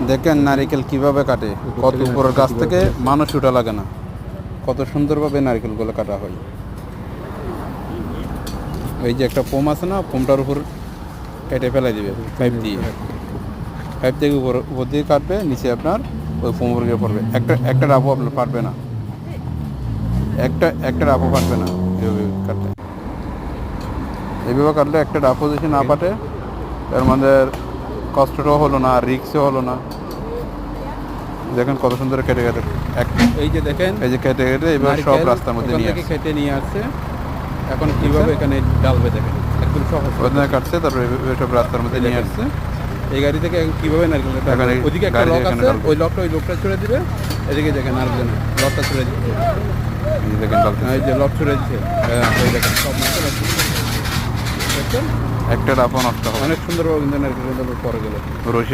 দেখেন নারিকেল কিভাবে কাটে, কত উপরের গাছ থেকে মানুষ উঠা লাগে না, কত সুন্দরভাবে নারকেলগুলো কাটা হয়। এই যে একটা পোম আছে না, পোমটার উপর কেটে ফেলে দিবে পাইপ দিয়ে, পাইপ থেকে উপর দিয়ে কাটবে, নিচে আপনার ওই পোমের গিয়ে পড়বে। একটা ডাবও আপনার পারবে না, একটা ডাবও পারবে না এইভাবে কাটতে। এইভাবে কাটলে একটা ডাবও যদি না পাটে, এর মধ্যে কষ্টটাও হলো না, রিক্সও হলো না। দেখেন কত সুন্দর কেটে কেটে এই যে দেখেন, এই যে কেটে কেটে এবার সব রাস্তার মধ্যে নিয়ে আসছে, কেটে নিয়ে আসছে। এখন কিভাবে এখানে ডালবে দেখেন, একদম সহজ ওখানে কাটছে, তারপরে সব রাস্তার মধ্যে নিয়ে আসছে। এই গাড়ি থেকে কিভাবে নারকেলটা, ওইদিকে একটা লক আছে, ওই লকটা ওই লোকটা ছুড়ে দিবে, এদিকে দেখেন আরেকজন লকটা ছুড়ে দিচ্ছে, এই দেখেন এই যে লক ছুড়ে দিচ্ছে, ওই দেখেন সব নারকেল দেখছেন, একটা ডাবও নষ্ট হবে। অনেক সুন্দরভাবে কিন্তু নারকেল পরে গেল রশি